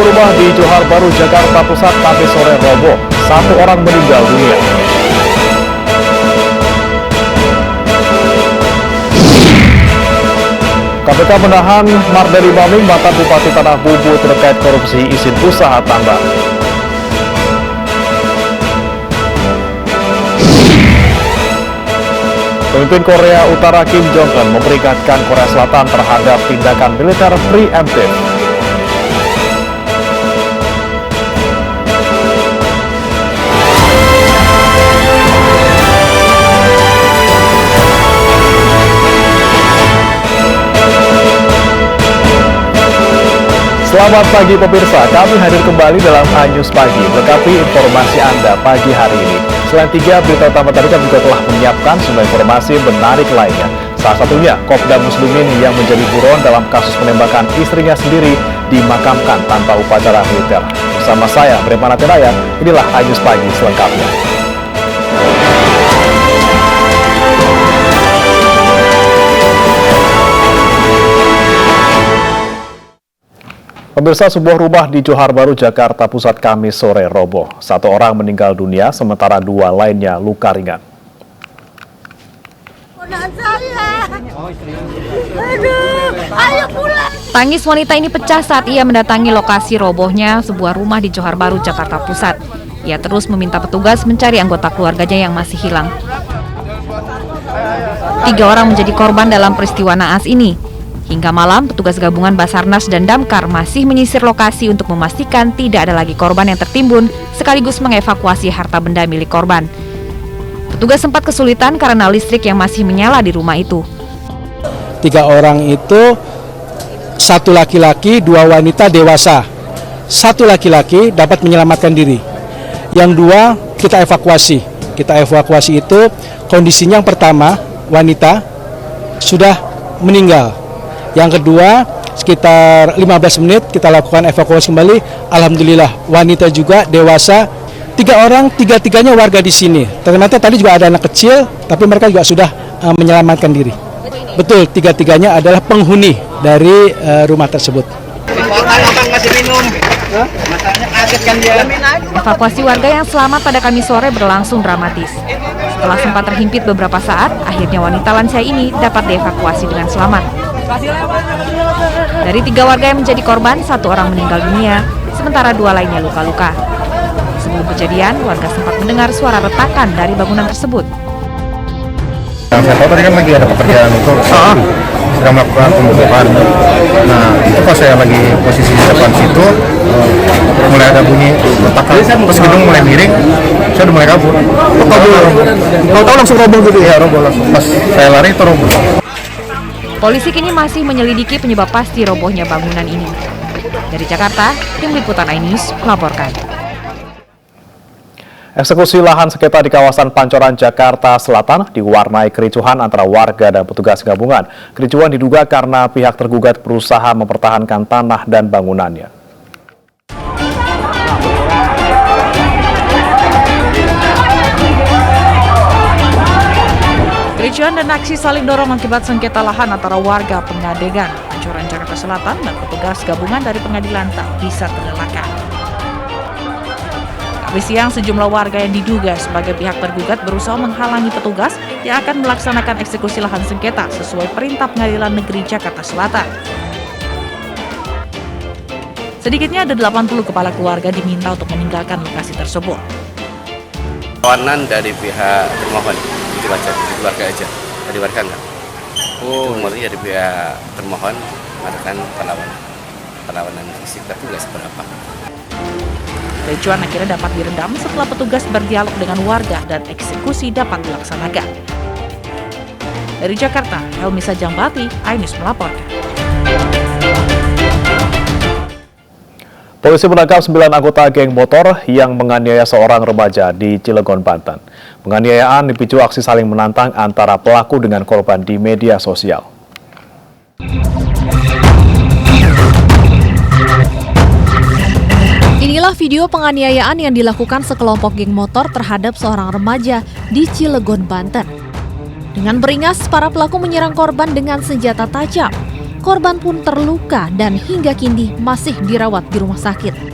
rumah di Johar Baru, Jakarta Pusat, Kamis sore roboh. 1 orang meninggal dunia. KPK menahan Mardani Maming, mantan Bupati Tanah Bubu, terkait korupsi izin usaha tambang. Pemimpin Korea Utara Kim Jong-un memperingatkan Korea Selatan terhadap tindakan militer preemptif. Selamat pagi pemirsa, kami hadir kembali dalam A-News Pagi, melengkapi informasi Anda pagi hari ini. Selain 3 berita utama tadi, kami juga telah menyiapkan sejumlah informasi menarik lainnya. Salah satunya, Kopda Muslimin yang menjadi buron dalam kasus penembakan istrinya sendiri dimakamkan tanpa upacara militer. Bersama saya, Bremana Tenaya, inilah A-News Pagi selengkapnya. Pemirsa, sebuah rumah di Johar Baru, Jakarta Pusat, Kamis sore roboh. 1 orang meninggal dunia, sementara 2 lainnya luka ringan. Tangis wanita ini pecah saat ia mendatangi lokasi robohnya sebuah rumah di Johar Baru, Jakarta Pusat. Ia terus meminta petugas mencari anggota keluarganya yang masih hilang. 3 orang menjadi korban dalam peristiwa naas ini. Hingga malam, petugas gabungan Basarnas dan Damkar masih menyisir lokasi untuk memastikan tidak ada lagi korban yang tertimbun, sekaligus mengevakuasi harta benda milik korban. Petugas sempat kesulitan karena listrik yang masih menyala di rumah itu. 3 orang itu, 1 laki-laki, 2 wanita dewasa. 1 laki-laki dapat menyelamatkan diri. Yang 2 kita evakuasi. Kita evakuasi itu kondisinya yang pertama, wanita sudah meninggal. Yang kedua, sekitar 15 menit kita lakukan evakuasi kembali. Alhamdulillah, wanita juga dewasa. 3 orang, 3-tiganya warga di sini. Ternyata tadi juga ada anak kecil, tapi mereka juga sudah menyelamatkan diri. Betul, 3-tiganya adalah penghuni dari rumah tersebut. Evakuasi warga yang selamat pada Kamis sore berlangsung dramatis. Setelah sempat terhimpit beberapa saat, akhirnya wanita lansia ini dapat dievakuasi dengan selamat. Dari 3 warga yang menjadi korban, 1 orang meninggal dunia, sementara 2 lainnya luka-luka. Sebelum kejadian, warga sempat mendengar suara retakan dari bangunan tersebut. Yang saya tahu tadi kan lagi ada pekerjaan untuk sedang melakukan pembukaan. Nah, itu pas saya lagi posisi di depan situ, mulai ada bunyi retakan, terus gedung mulai miring, saya udah mulai kabur. Tahu langsung roboh gitu ya? Roboh langsung. Pas saya lari itu roboh. Polisi kini masih menyelidiki penyebab pasti robohnya bangunan ini. Dari Jakarta, Tim Liputan iNews melaporkan. Eksekusi lahan sengketa di kawasan Pancoran, Jakarta Selatan diwarnai kericuhan antara warga dan petugas gabungan. Kericuhan diduga karena pihak tergugat berusaha mempertahankan tanah dan bangunannya. Kericuhan dan aksi saling dorong akibat sengketa lahan antara warga Pengadegan, Pancoran, Jakarta Selatan dan petugas gabungan dari pengadilan tak bisa terelakkan. Kamis siang, sejumlah warga yang diduga sebagai pihak tergugat berusaha menghalangi petugas yang akan melaksanakan eksekusi lahan sengketa sesuai perintah Pengadilan Negeri Jakarta Selatan. Sedikitnya ada 80 kepala keluarga diminta untuk meninggalkan lokasi tersebut. Perlawanan dari pihak termohon itu aja, keluarga aja, dari warga enggak. Murni dari pihak termohon mengadakan perlawanan fisik, tapi nggak seberapa. Kericuhan akhirnya dapat diredam setelah petugas berdialog dengan warga dan eksekusi dapat dilaksanakan. Dari Jakarta, Helmi Sajangbati, iNews melaporkan. Polisi menangkap 9 anggota geng motor yang menganiaya seorang remaja di Cilegon, Banten. Penganiayaan dipicu aksi saling menantang antara pelaku dengan korban di media sosial. Inilah video penganiayaan yang dilakukan sekelompok geng motor terhadap seorang remaja di Cilegon, Banten. Dengan beringas, para pelaku menyerang korban dengan senjata tajam. korban pun terluka dan hingga kini masih dirawat di rumah sakit.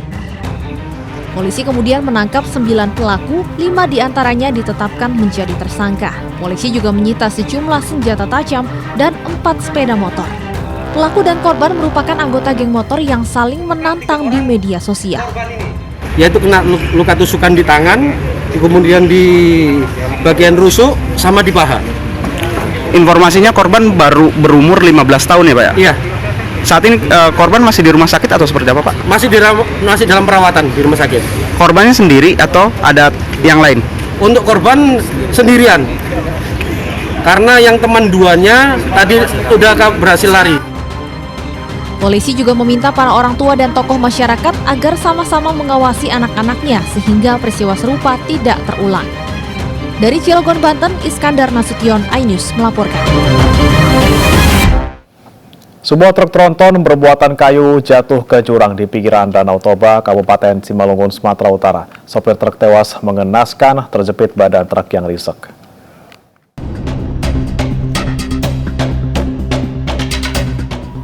Polisi kemudian menangkap 9 pelaku, 5 diantaranya ditetapkan menjadi tersangka. Polisi juga menyita sejumlah senjata tajam dan 4 sepeda motor. Pelaku dan korban merupakan anggota geng motor yang saling menantang di media sosial. Yaitu kena luka tusukan di tangan, kemudian di bagian rusuk, sama di paha. Informasinya korban baru berumur 15 tahun ya Pak ya? Iya. Saat ini korban masih di rumah sakit atau seperti apa Pak? Masih dalam perawatan di rumah sakit. Korbannya sendiri atau ada yang lain? Untuk korban sendirian. Karena yang teman duanya tadi sudah berhasil lari. Polisi juga meminta para orang tua dan tokoh masyarakat agar sama-sama mengawasi anak-anaknya sehingga peristiwa serupa tidak terulang. Dari Cilegon, Banten, Iskandar Nasution, iNews melaporkan. Sebuah truk tronton berbuatan kayu jatuh ke jurang di pinggiran Danau Toba, Kabupaten Simalungun, Sumatera Utara. Sopir truk tewas mengenaskan terjepit badan truk yang ringsek.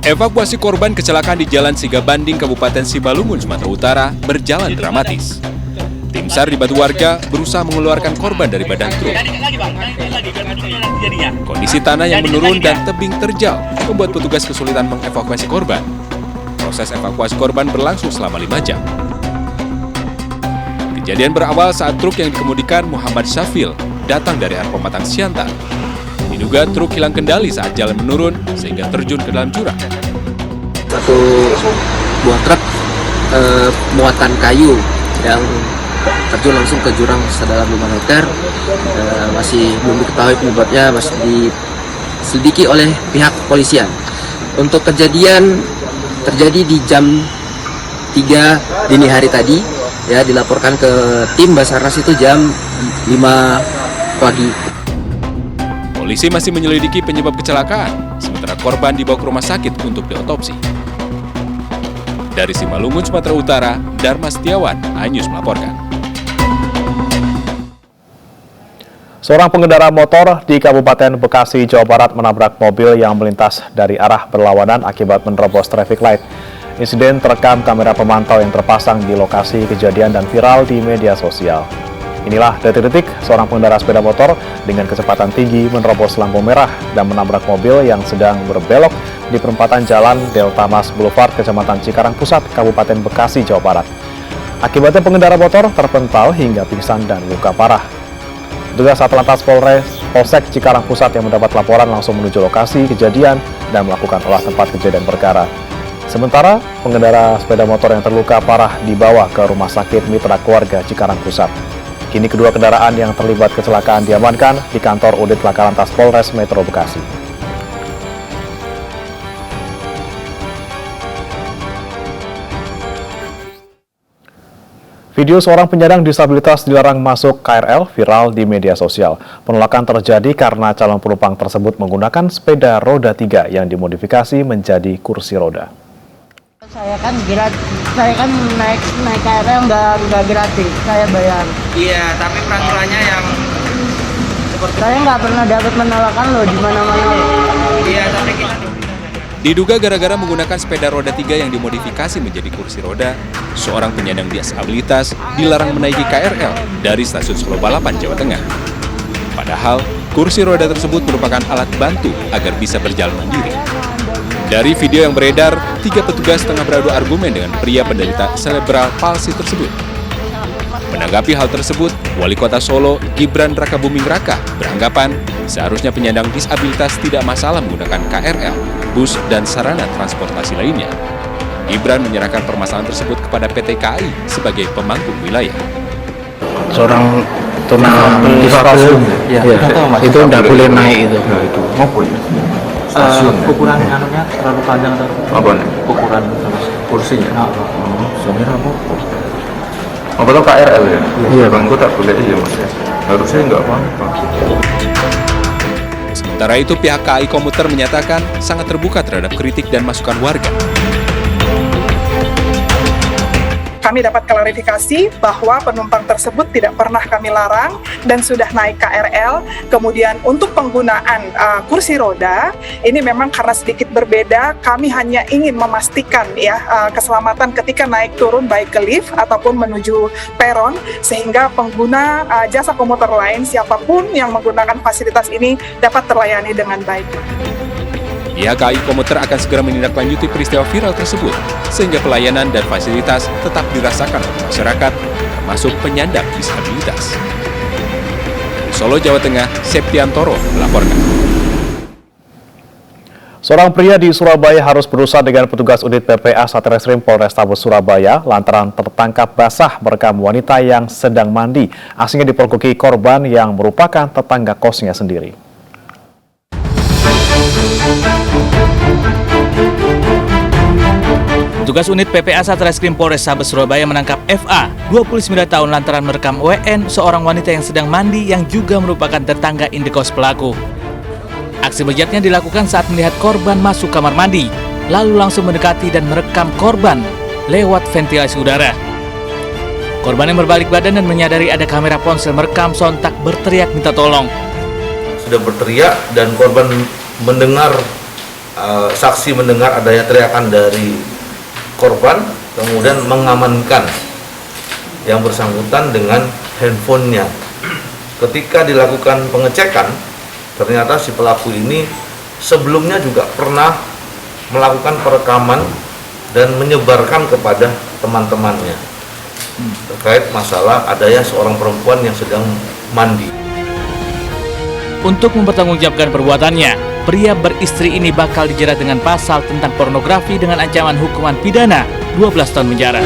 Evakuasi korban kecelakaan di Jalan Sigabanding, Kabupaten Simalungun, Sumatera Utara berjalan dramatis. Tim SAR dibantu warga berusaha mengeluarkan korban dari badan truk. Kondisi tanah yang menurun dan tebing terjal membuat petugas kesulitan mengevakuasi korban. Proses evakuasi korban berlangsung selama 5 jam. Kejadian berawal saat truk yang dikemudikan Muhammad Syafil datang dari arah Pematang Siantar. Diduga truk hilang kendali saat jalan menurun sehingga terjun ke dalam jurang. Satu buah truk muatan kayu yang terjun langsung ke jurang sedalam 5 meter. Masih belum diketahui penyebabnya, masih diselidiki oleh pihak kepolisian. Untuk kejadian terjadi di jam 3 dini hari tadi, ya, dilaporkan ke tim Basarnas itu jam 5 pagi. Polisi masih menyelidiki penyebab kecelakaan, sementara korban dibawa ke rumah sakit untuk diotopsi. Dari Simalungun, Sumatera Utara, Dharma Setiawan, iNews melaporkan. Seorang pengendara motor di Kabupaten Bekasi, Jawa Barat menabrak mobil yang melintas dari arah berlawanan akibat menerobos traffic light. Insiden terekam kamera pemantau yang terpasang di lokasi kejadian dan viral di media sosial. Inilah detik-detik seorang pengendara sepeda motor dengan kecepatan tinggi menerobos lampu merah dan menabrak mobil yang sedang berbelok di perempatan Jalan Delta Mas Boulevard, Kecamatan Cikarang Pusat, Kabupaten Bekasi, Jawa Barat. Akibatnya pengendara motor terpental hingga pingsan dan luka parah. Petugas Satlantas Polsek Cikarang Pusat yang mendapat laporan langsung menuju lokasi kejadian dan melakukan olah tempat kejadian perkara. Sementara pengendara sepeda motor yang terluka parah dibawa ke Rumah Sakit Mitra Keluarga Cikarang Pusat. Kini kedua kendaraan yang terlibat kecelakaan diamankan di kantor Unit Lakalantas Polres Metro Bekasi. Video seorang penyandang disabilitas dilarang masuk KRL viral di media sosial. Penolakan terjadi karena calon penumpang tersebut menggunakan sepeda roda 3 yang dimodifikasi menjadi kursi roda. Saya kan naik KRL nggak gratis, saya bayar. Iya, tapi peraturannya yang seperti saya nggak pernah dapat penolakan loh di mana-mana. Iya, tapi kita diduga gara-gara menggunakan sepeda roda 3 yang dimodifikasi menjadi kursi roda, seorang penyandang disabilitas dilarang menaiki KRL dari stasiun Solo Balapan, Jawa Tengah. Padahal, kursi roda tersebut merupakan alat bantu agar bisa berjalan mandiri. Dari video yang beredar, 3 petugas tengah beradu argumen dengan pria penderita cerebral palsy tersebut. Menanggapi hal tersebut, Wali Kota Solo, Gibran Rakabuming Raka, beranggapan seharusnya penyandang disabilitas tidak masalah menggunakan KRL, bus, dan sarana transportasi lainnya. Gibran menyerahkan permasalahan tersebut kepada PT KAI sebagai pemangku wilayah. Seorang difabel, itu tidak boleh naik itu. ukuran anunya terlalu panjang atau Apa nih? ukuran Kursinya? Sebenarnya apa tuh KRL ya? Iya bang, gue tak boleh iya mas ya. Harusnya nggak apa-apa. Sementara itu pihak KAI Komuter menyatakan sangat terbuka terhadap kritik dan masukan warga. kami dapat klarifikasi bahwa penumpang tersebut tidak pernah kami larang dan sudah naik KRL. Kemudian untuk penggunaan kursi roda, ini memang karena sedikit berbeda, kami hanya ingin memastikan ya keselamatan ketika naik turun baik ke lift ataupun menuju peron, sehingga pengguna jasa komuter lain siapapun yang menggunakan fasilitas ini dapat terlayani dengan baik. Pihak KAI Komuter akan segera menindaklanjuti peristiwa viral tersebut, sehingga pelayanan dan fasilitas tetap dirasakan oleh masyarakat, termasuk penyandang disabilitas. Dari Solo, Jawa Tengah, Septiantoro melaporkan. Seorang pria di Surabaya harus berusaha dengan petugas unit PPA Satreskrim Polrestabes Surabaya lantaran tertangkap basah merekam wanita yang sedang mandi. Aksinya dipergoki korban yang merupakan tetangga kosnya sendiri. Petugas unit PPA Satreskrim Polrestabes Surabaya menangkap FA, 29 tahun lantaran merekam WN, seorang wanita yang sedang mandi yang juga merupakan tetangga indekos pelaku. Aksi bejatnya dilakukan saat melihat korban masuk kamar mandi, lalu langsung mendekati dan merekam korban lewat ventilasi udara. Korban yang berbalik badan dan menyadari ada kamera ponsel merekam sontak berteriak minta tolong. Sudah berteriak dan korban mendengar, saksi mendengar adanya teriakan dari korban, kemudian mengamankan yang bersangkutan dengan handphonenya. Ketika dilakukan pengecekan, ternyata si pelaku ini sebelumnya juga pernah melakukan perekaman dan menyebarkan kepada teman-temannya terkait masalah adanya seorang perempuan yang sedang mandi. Untuk mempertanggungjawabkan perbuatannya, pria beristri ini bakal dijerat dengan pasal tentang pornografi dengan ancaman hukuman pidana 12 tahun penjara.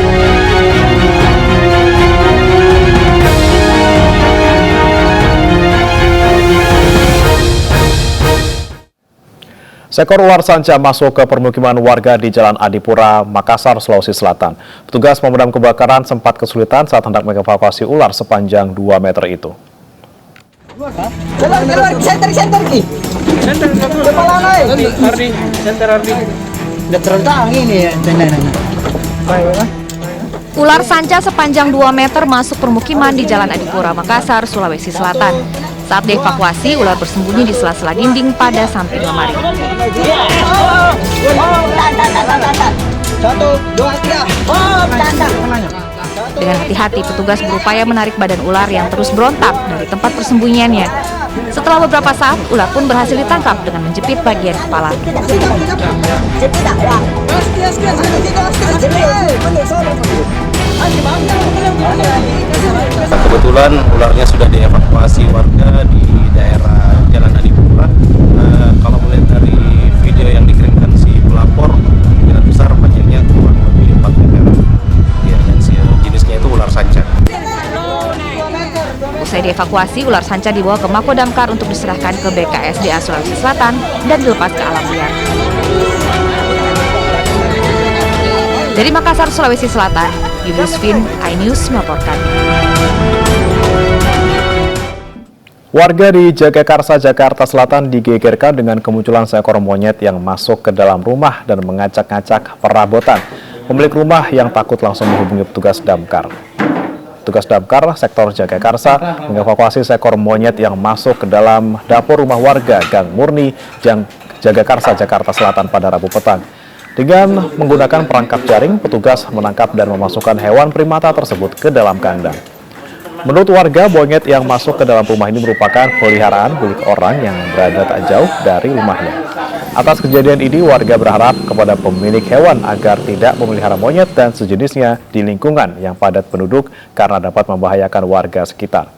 Seekor ular sanca masuk ke permukiman warga di Jalan Adipura, Makassar, Sulawesi Selatan. Petugas pemadam kebakaran sempat kesulitan saat hendak mengevakuasi ular sepanjang 2 meter itu. Ular sanca sepanjang 2 meter masuk permukiman di Jalan Adipura, Makassar, Sulawesi Selatan. Saat dievakuasi, ular bersembunyi di sela-sela dinding pada samping lemari. 1, 2, 3. Dengan hati-hati, petugas berupaya menarik badan ular yang terus berontak dari tempat persembunyiannya. Setelah beberapa saat, ular pun berhasil ditangkap dengan menjepit bagian kepala. Kebetulan ularnya sudah dievakuasi warga di daerah Jalan Adipura. Kalau melihat dari video yang dikirimkan si pelapor, kemungkinan besar panjangnya kurang lebih 4 meter. Ya, dan jenisnya itu ular sanca. Usai dievakuasi, ular sanca dibawa ke Mako Damkar untuk diserahkan ke BKSDA Sulawesi Selatan dan dilepas ke alam liar. Dari Makassar, Sulawesi Selatan, Julius Vin, iNews melaporkan. Warga di Jagakarsa, Jakarta Selatan digegerkan dengan kemunculan seekor monyet yang masuk ke dalam rumah dan mengacak-ngacak perabotan. Pemilik rumah yang takut langsung menghubungi petugas damkar. Petugas damkar sektor Jagakarsa mengevakuasi seekor monyet yang masuk ke dalam dapur rumah warga Gang Murni, Jagakarsa, Jakarta Selatan pada Rabu petang. Dengan menggunakan perangkap jaring, petugas menangkap dan memasukkan hewan primata tersebut ke dalam kandang. Menurut warga, monyet yang masuk ke dalam rumah ini merupakan peliharaan milik orang yang berada tak jauh dari rumahnya. Atas kejadian ini, warga berharap kepada pemilik hewan agar tidak memelihara monyet dan sejenisnya di lingkungan yang padat penduduk karena dapat membahayakan warga sekitar.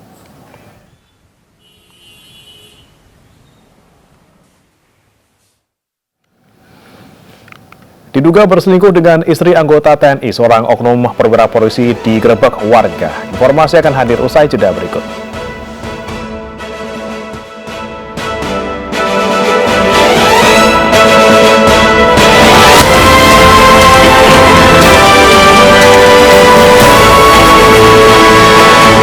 Diduga berselingkuh dengan istri anggota TNI, seorang oknum perwira polisi digerebek warga. Informasi akan hadir usai jeda berikut.